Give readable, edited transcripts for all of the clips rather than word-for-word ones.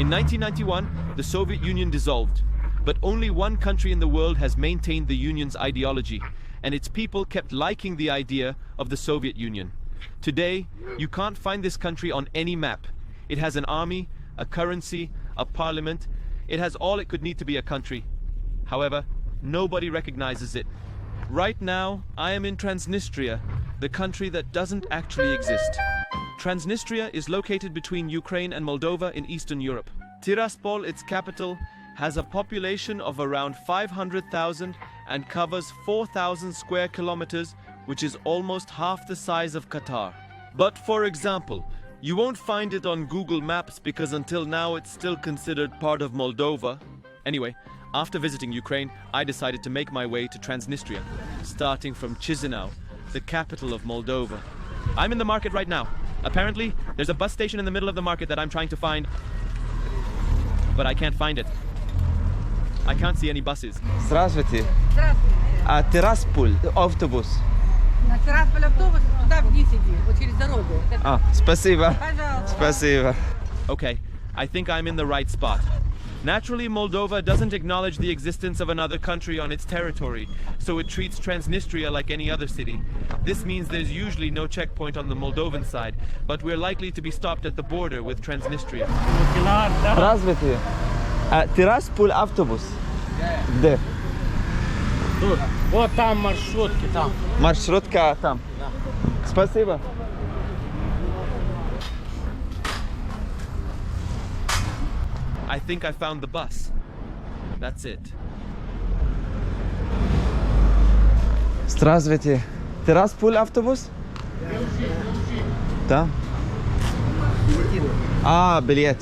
In 1991, the Soviet Union dissolved, but only one country in the world has maintained the Union's ideology, and its people kept liking the idea of the Soviet Union. Today, you can't find this country on any map. It has an army, a currency, a parliament. It has all it could need to be a country. However, nobody recognizes it. Right now, I am in Transnistria, the country that doesn't actually exist. Transnistria is located between Ukraine and Moldova in Eastern Europe. Tiraspol, its capital, has a population of around 500,000 and covers 4,000 square kilometers, which is almost half the size of Qatar. But for example, you won't find it on Google Maps because until now it's still considered part of Moldova. Anyway, after visiting Ukraine, I decided to make my way to Transnistria, starting from Chisinau, the capital of Moldova. I'm in the market right now. Apparently, there's a bus station in the middle of the market that I'm trying to find, but I can't find it. I can't see any buses. Здравствуйте. А Tiraspol, автобус. На Tiraspol автобус, туда вниз иди, вот через дорогу. Спасибо. Пожалуйста. Спасибо. Okay, I think I'm in the right spot. Naturally, Moldova doesn't acknowledge the existence of another country on its territory, so it treats Transnistria like any other city. This means there's usually no checkpoint on the Moldovan side, but we're likely to be stopped at the border with Transnistria. Здравствуйте. Tiraspol автобус. Где? Тут. Вот там маршрутки, там. Маршрутка там. Спасибо. I think I found the bus. That's it. Здравствуйте. Tiraspol автобус? Да. Билет.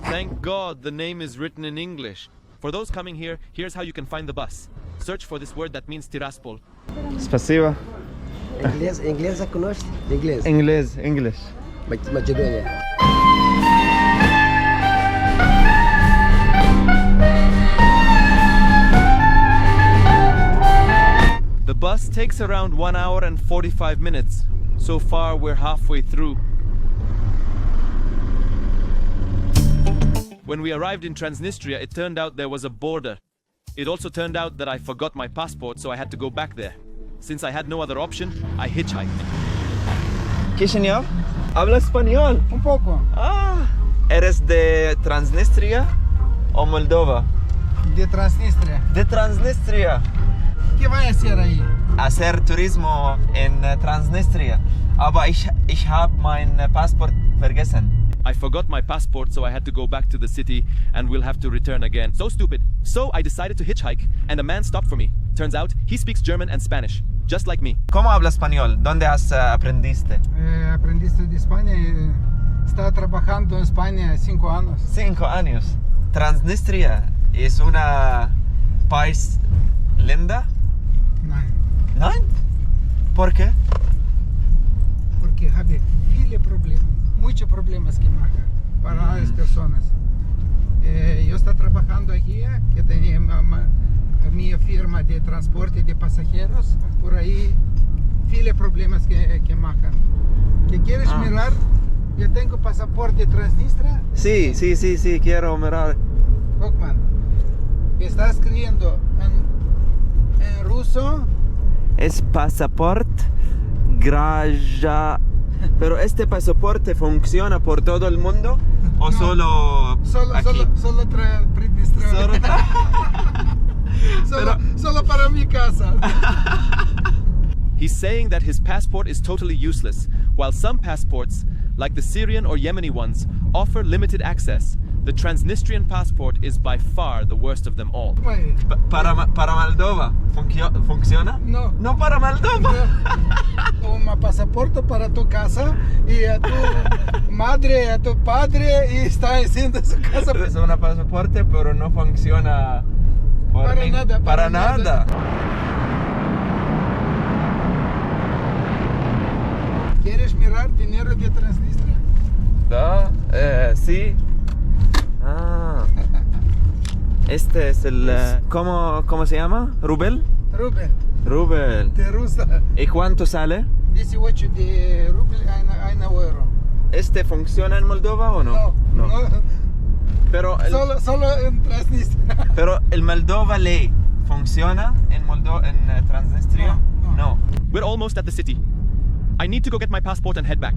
Thank God the name is written in English. For those coming here, here's how you can find the bus. Search for this word that means Tiraspol. Спасибо. Inglês já conhece? Inglês. English. Macedônia. The bus takes around 1 hour and 45 minutes. So far, we're halfway through. When we arrived in Transnistria, it turned out there was a border. It also turned out that I forgot my passport, so I had to go back there. Since I had no other option, I hitchhiked. Chisinau? ¿Habla español? Un poco. ¿Eres de Transnistria o Moldova? De Transnistria. De Transnistria. ¿Qué va a hacer ahí? Hacer turismo en Transnistria. Aber ich habe mein Passport vergessen. I forgot my passport, so I had to go back to the city, and we'll have to return again. So stupid. So I decided to hitchhike, and a man stopped for me. Turns out, he speaks German and Spanish, just like me. ¿Cómo habla español? ¿Dónde aprendiste? Aprendiste de España y está trabajando en España 5 años. 5 años. Transnistria es una país linda? Nein. ¿No? ¿Por qué? Porque habe viele problemas, muchos problemas que maja para las personas. Yo estoy trabajando aquí, que tenía mi firma de transporte de pasajeros, por ahí viele problemas que majan. ¿Qué quieres mirar? Yo tengo pasaporte de Transnistria. Sí, quiero mirar. Kokman, está escribiendo en ruso. Es pasaporte graja. Pero este pasaporte funciona por todo el mundo o No, solo aquí. Solo Transnistria. Solo para mi casa. He's saying that his passport is totally useless, while some passports, like the Syrian or Yemeni ones, offer limited access. The Transnistrian passport is by far the worst of them all. Para Moldova funciona? No. No para Moldova. Un pasaporte para tu casa y a tu madre, a tu padre y está haciendo su casa. Es un pasaporte, pero no funciona para nada. ¿Quieres mirar dinero de Transnistria? Da, sí. Este es el... ¿Cómo se llama? ¿Rubel? Rubel. De Rusia. ¿Y cuánto sale? 18 de rubel, 1 euro. ¿Este funciona en Moldova o no? No. Pero Solo en Transnistria. pero el Moldova ley funciona en Transnistria? No. We're almost at the city. I need to go get my passport and head back.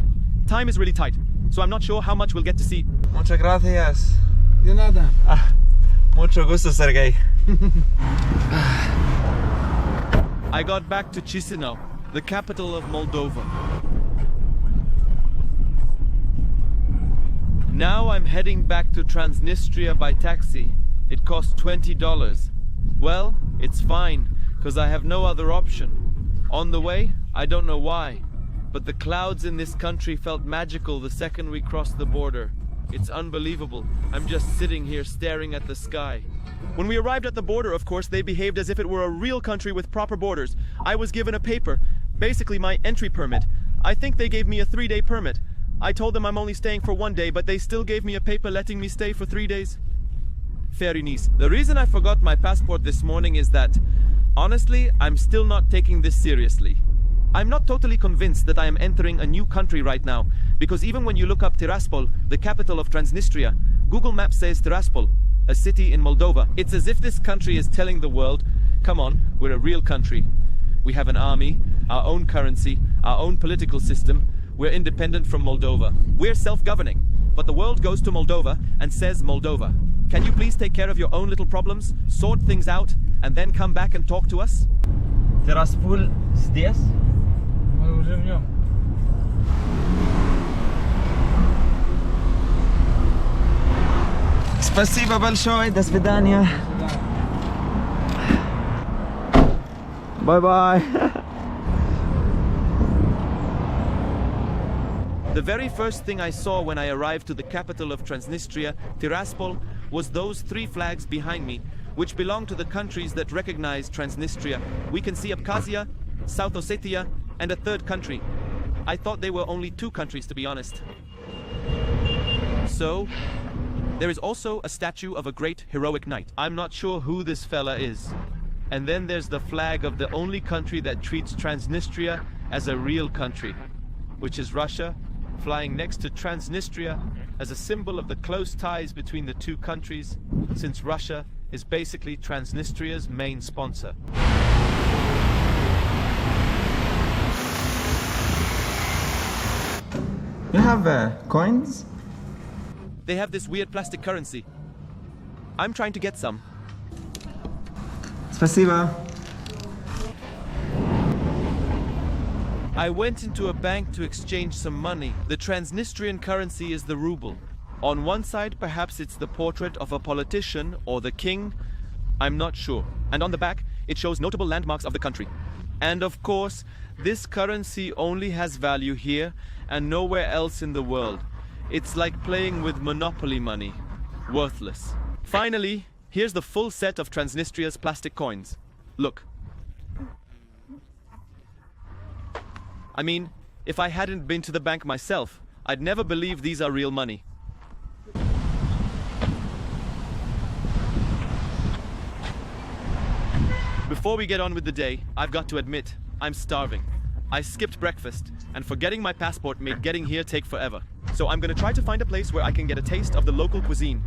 Time is really tight, so I'm not sure how much we'll get to see. Muchas gracias. De nada. Mucho gusto, Sergey. I got back to Chisinau, the capital of Moldova. Now I'm heading back to Transnistria by taxi. It costs $20. Well, it's fine, because I have no other option. On the way, I don't know why, but the clouds in this country felt magical the second we crossed the border. It's unbelievable. I'm just sitting here staring at the sky. When we arrived at the border, of course, they behaved as if it were a real country with proper borders. I was given a paper, basically my entry permit. I think they gave me a 3-day permit. I told them I'm only staying for 1 day, but they still gave me a paper letting me stay for 3 days. Very nice. The reason I forgot my passport this morning is that, honestly, I'm still not taking this seriously. I'm not totally convinced that I am entering a new country right now, because even when you look up Tiraspol, the capital of Transnistria, Google Maps says Tiraspol, a city in Moldova. It's as if this country is telling the world, come on, we're a real country. We have an army, our own currency, our own political system. We're independent from Moldova. We're self-governing. But the world goes to Moldova and says Moldova. Can you please take care of your own little problems, sort things out, and then come back and talk to us? Tiraspol здесь? Мы уже в нем. Спасибо большое, до свидания. Bye-bye. The very first thing I saw when I arrived to the capital of Transnistria, Tiraspol, was those 3 flags behind me, which belong to the countries that recognize Transnistria. We can see Abkhazia, South Ossetia, and a 3rd country. I thought they were only 2 countries, to be honest. So, there is also a statue of a great heroic knight. I'm not sure who this fella is. And then there's the flag of the only country that treats Transnistria as a real country, which is Russia, flying next to Transnistria as a symbol of the close ties between the 2 countries, since Russia is basically Transnistria's main sponsor. You have coins? They have this weird plastic currency. I'm trying to get some. Спасибо. I went into a bank to exchange some money. The Transnistrian currency is the ruble. On one side, perhaps it's the portrait of a politician or the king. I'm not sure. And on the back, it shows notable landmarks of the country. And of course, this currency only has value here and nowhere else in the world. It's like playing with Monopoly money. Worthless. Finally, here's the full set of Transnistria's plastic coins. Look. I mean, if I hadn't been to the bank myself, I'd never believe these are real money. Before we get on with the day, I've got to admit, I'm starving. I skipped breakfast, and forgetting my passport made getting here take forever. So I'm gonna try to find a place where I can get a taste of the local cuisine.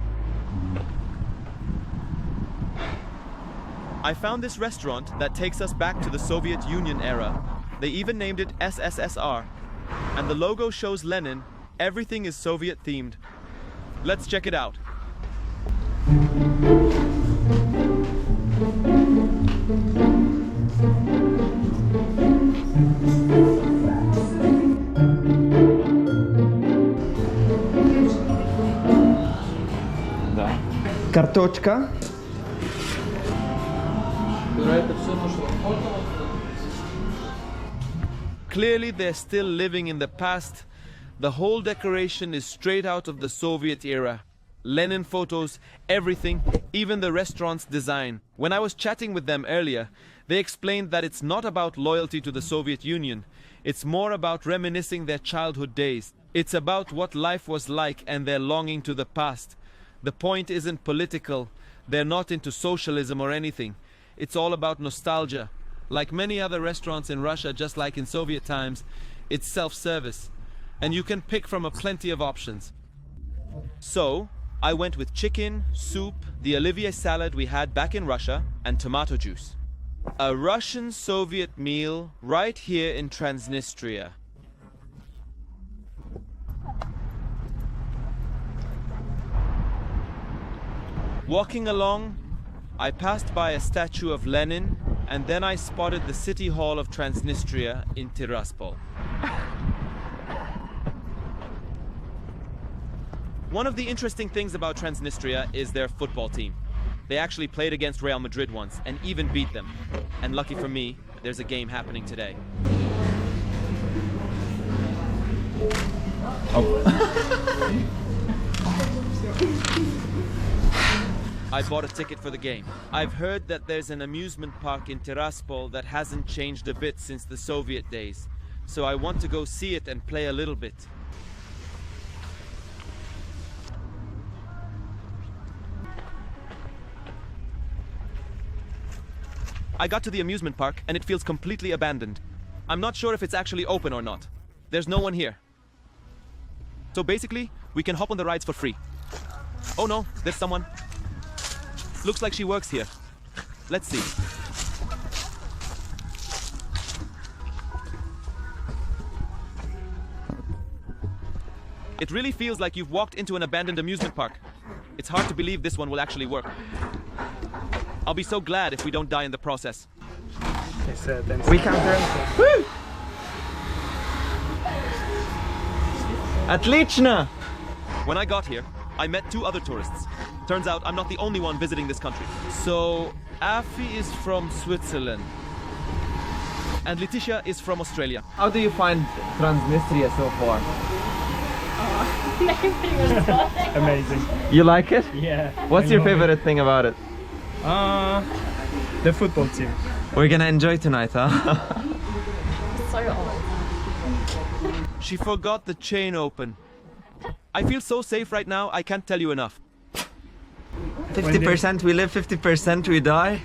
I found this restaurant that takes us back to the Soviet Union era. They even named it SSSR. And the logo shows Lenin. Everything is Soviet themed. Let's check it out. Карточка. Clearly they're still living in the past. The whole decoration is straight out of the Soviet era. Lenin photos, everything, even the restaurant's design. When I was chatting with them earlier, they explained that it's not about loyalty to the Soviet Union. It's more about reminiscing their childhood days. It's about what life was like and their longing to the past. The point isn't political. They're not into socialism or anything. It's all about nostalgia. Like many other restaurants in Russia, just like in Soviet times, it's self-service. and you can pick from a plenty of options. So, I went with chicken, soup, the Olivier salad we had back in Russia, and tomato juice. A Russian-Soviet meal right here in Transnistria. Walking along, I passed by a statue of Lenin, and then I spotted the city hall of Transnistria in Tiraspol. One of the interesting things about Transnistria is their football team. They actually played against Real Madrid once and even beat them. And lucky for me, there's a game happening today. I bought a ticket for the game. I've heard that there's an amusement park in Tiraspol that hasn't changed a bit since the Soviet days. So I want to go see it and play a little bit. I got to the amusement park and it feels completely abandoned. I'm not sure if it's actually open or not. There's no one here. So basically, we can hop on the rides for free. Oh no, there's someone. Looks like she works here. Let's see. It really feels like you've walked into an abandoned amusement park. It's hard to believe this one will actually work. I'll be so glad if we don't die in the process. We can turn. Woo! Отлично! When I got here, I met two other tourists. Turns out I'm not the only one visiting this country. So, Afi is from Switzerland. And Letitia is from Australia. How do you find Transnistria so far? Amazing. You like it? Yeah. What's your favorite thing about it? The football team. We're gonna enjoy tonight, huh? So old. She forgot the chain open. I feel so safe right now, I can't tell you enough. 50% we live, 50% we die.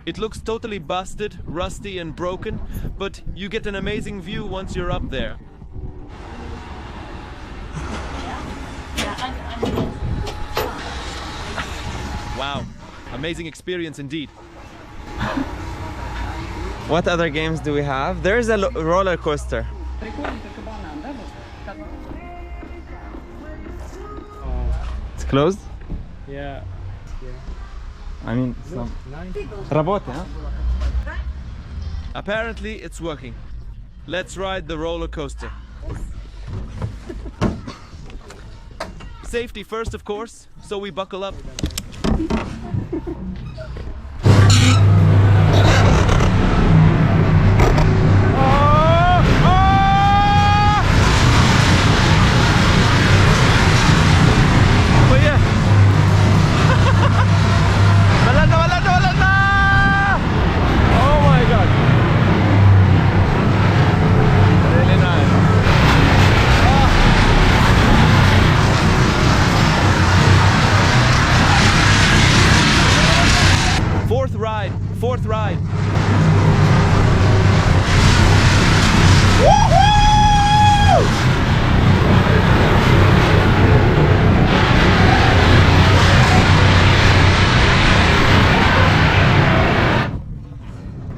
It looks totally busted, rusty and broken, but you get an amazing view once you're up there. Wow, amazing experience indeed. What other games do we have? There's a roller coaster. It's closed? Yeah. I mean, some... Работает, huh? Apparently it's working. Let's ride the roller coaster. Safety first, of course, so we buckle up. Fourth ride.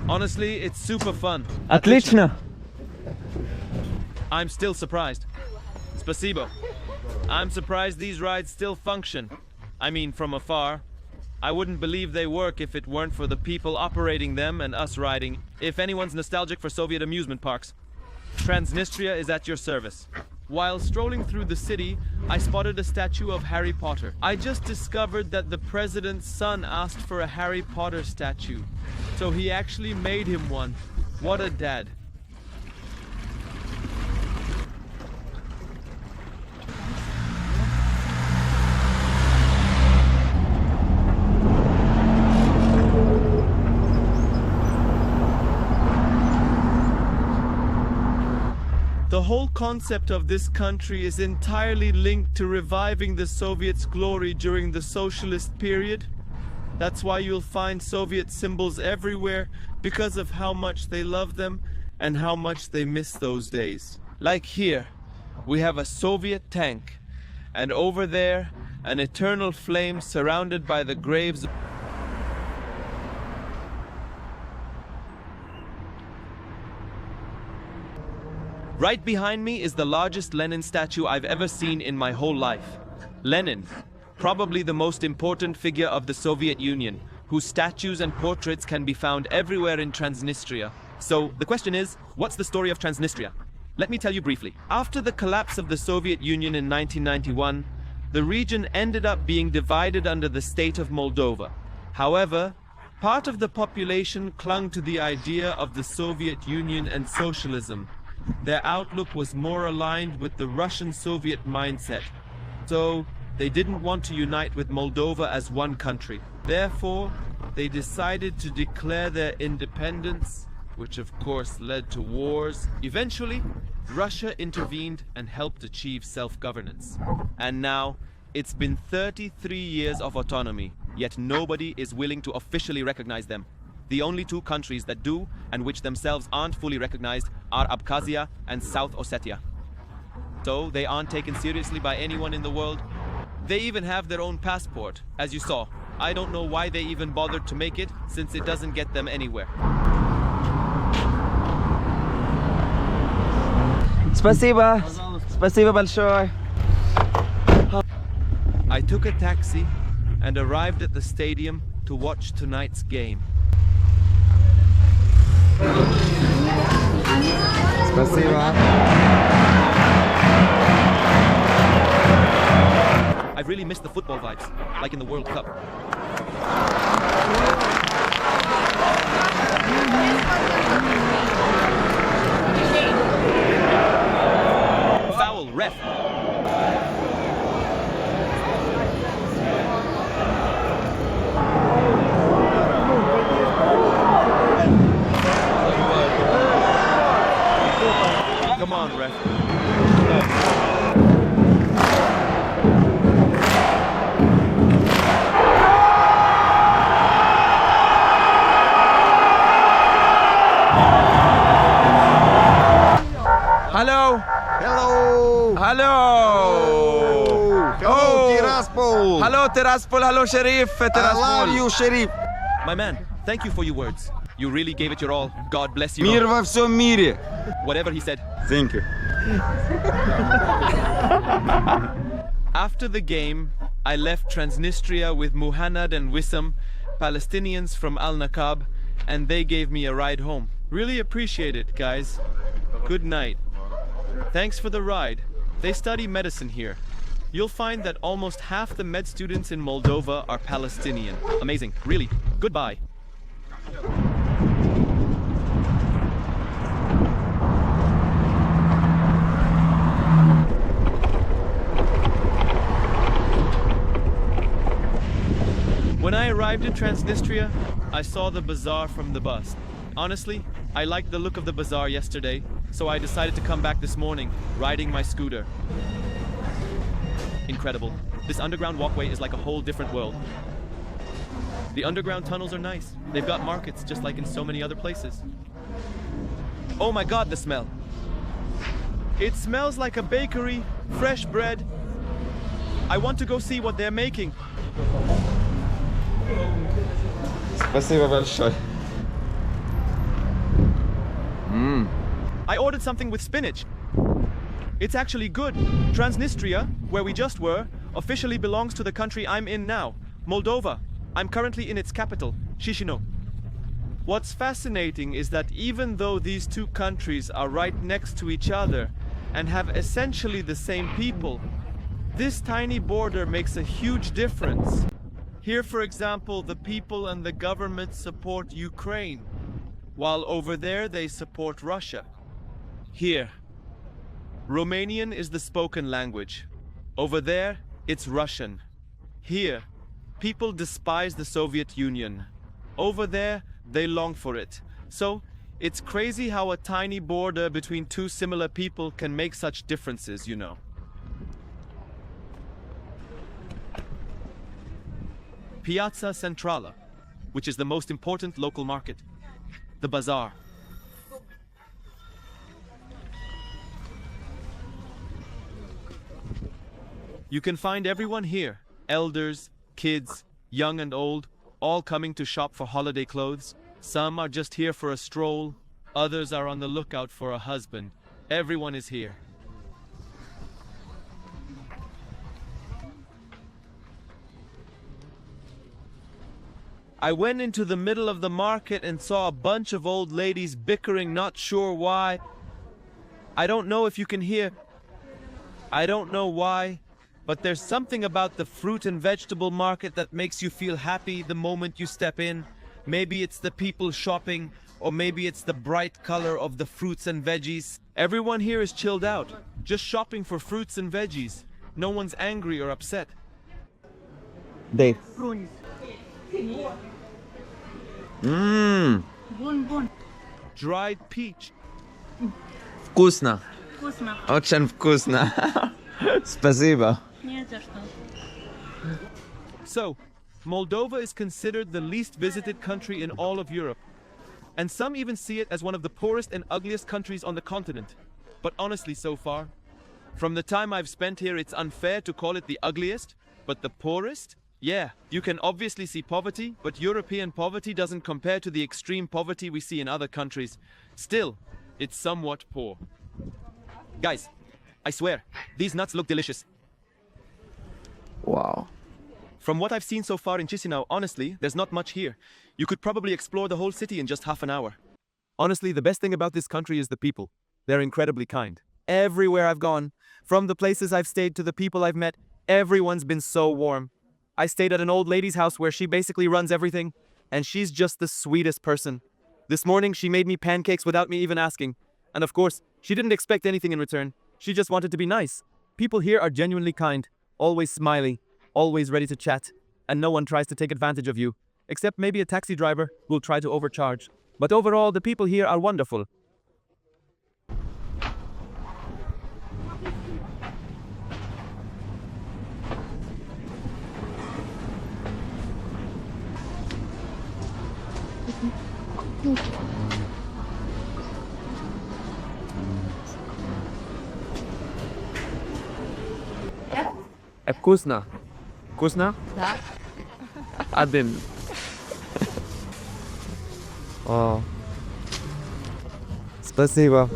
Honestly, it's super fun. Отлично! I'm still surprised. Spasibo. I'm surprised these rides still function. I mean, from afar. I wouldn't believe they work if it weren't for the people operating them and us riding. If anyone's nostalgic for Soviet amusement parks, Transnistria is at your service. While strolling through the city, I spotted a statue of Harry Potter. I just discovered that the president's son asked for a Harry Potter statue. So he actually made him one. What a dad. The whole concept of this country is entirely linked to reviving the Soviets' glory during the socialist period. That's why you'll find Soviet symbols everywhere, because of how much they love them and how much they miss those days. Like here, we have a Soviet tank, and over there, an eternal flame surrounded by the graves. Right behind me is the largest Lenin statue I've ever seen in my whole life. Lenin, probably the most important figure of the Soviet Union, whose statues and portraits can be found everywhere in Transnistria. So the question is, what's the story of Transnistria? Let me tell you briefly. After the collapse of the Soviet Union in 1991, the region ended up being divided under the state of Moldova. However, part of the population clung to the idea of the Soviet Union and socialism. Their outlook was more aligned with the Russian-Soviet mindset, so they didn't want to unite with Moldova as one country. Therefore, they decided to declare their independence, which of course led to wars. Eventually, Russia intervened and helped achieve self-governance. And now, it's been 33 years of autonomy, yet nobody is willing to officially recognize them. The only two countries that do, and which themselves aren't fully recognized, are Abkhazia and South Ossetia. So they aren't taken seriously by anyone in the world. They even have their own passport, as you saw. I don't know why they even bothered to make it, since it doesn't get them anywhere. Спасибо. Спасибо большое. I took a taxi and arrived at the stadium to watch tonight's game. Спасибо. I've really missed the football vibes, like in the World Cup. Foul, ref. Come on, ref. Hello. Hello! Hello. Hello, Tiraspol! Hello, Tiraspol. Hello, Sharif. Tiraspol. I love you, Sharif! My man, thank you for your words. You really gave it your all. God bless you. Мир во всем мире! Whatever he said. Thank you. After the game, I left Transnistria with Muhannad and Wissam, Palestinians from Al-Nakab, and they gave me a ride home. Really appreciate it, guys. Good night. Thanks for the ride. They study medicine here. You'll find that almost half the med students in Moldova are Palestinian. Amazing, really. Goodbye. When I arrived in Transnistria, I saw the bazaar from the bus. Honestly, I liked the look of the bazaar yesterday, so I decided to come back this morning, riding my scooter. Incredible. This underground walkway is like a whole different world. The underground tunnels are nice. They've got markets just like in so many other places. Oh my god, the smell. It smells like a bakery, fresh bread. I want to go see what they're making. Спасибо большое. I ordered something with spinach. It's actually good. Transnistria, where we just were, officially belongs to the country I'm in now, Moldova. I'm currently in its capital, Chisinau. What's fascinating is that even though these two countries are right next to each other and have essentially the same people, this tiny border makes a huge difference. Here, for example, the people and the government support Ukraine, while over there they support Russia. Here, Romanian is the spoken language. Over there, it's Russian. Here, people despise the Soviet Union. Over there, they long for it. So, it's crazy how a tiny border between two similar people can make such differences, you know. Piazza Centrale, which is the most important local market, the bazaar. You can find everyone here, elders, kids, young and old, all coming to shop for holiday clothes. Some are just here for a stroll, others are on the lookout for a husband. Everyone is here. I went into the middle of the market and saw a bunch of old ladies bickering, not sure why. I don't know if you can hear. I don't know why, but there's something about the fruit and vegetable market that makes you feel happy the moment you step in. Maybe it's the people shopping, or maybe it's the bright color of the fruits and veggies. Everyone here is chilled out, just shopping for fruits and veggies. No one's angry or upset. Dave. Dried peach. Вкусно. Вкусно. Очень вкусно. Спасибо. Не за что. So, Moldova is considered the least visited country in all of Europe. And some even see it as one of the poorest and ugliest countries on the continent. But honestly, so far, from the time I've spent here, it's unfair to call it the ugliest, but the poorest? Yeah, you can obviously see poverty, but European poverty doesn't compare to the extreme poverty we see in other countries. Still, it's somewhat poor. Guys, I swear, these nuts look delicious. Wow. From what I've seen so far in Chisinau, honestly, there's not much here. You could probably explore the whole city in just half an hour. Honestly, the best thing about this country is the people. They're incredibly kind. Everywhere I've gone, from the places I've stayed to the people I've met, everyone's been so warm. I stayed at an old lady's house where she basically runs everything, and she's just the sweetest person. This morning, she made me pancakes without me even asking. And of course, she didn't expect anything in return. She just wanted to be nice. People here are genuinely kind, always smiley, always ready to chat, and no one tries to take advantage of you, except maybe a taxi driver who'll try to overcharge. But overall, the people here are wonderful. Вкусно. Вкусно? Да. Один. О. Спасибо.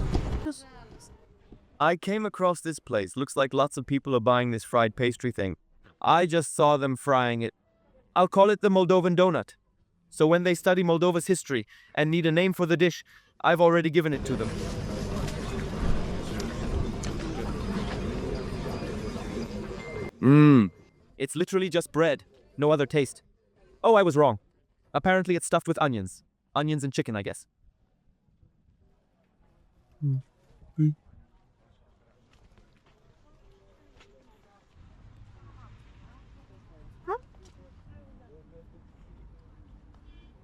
I came across this place. Looks like lots of people are buying this fried pastry thing. I just saw them frying it. I'll call it the Moldovan donut. So when they study Moldova's history and need a name for the dish, I've already given it to them. It's literally just bread, no other taste. Oh, I was wrong. Apparently it's stuffed with onions. Onions and chicken, I guess.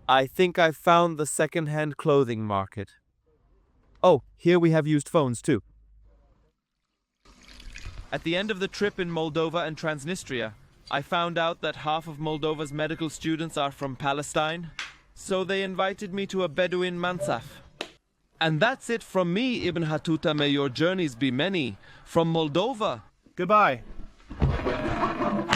I think I found the second-hand clothing market. Oh, here we have used phones too. At the end of the trip in Moldova and Transnistria, I found out that half of Moldova's medical students are from Palestine, so they invited me to a Bedouin mansaf. And that's it from me, Ibn Hattuta. May your journeys be many. From Moldova. Goodbye.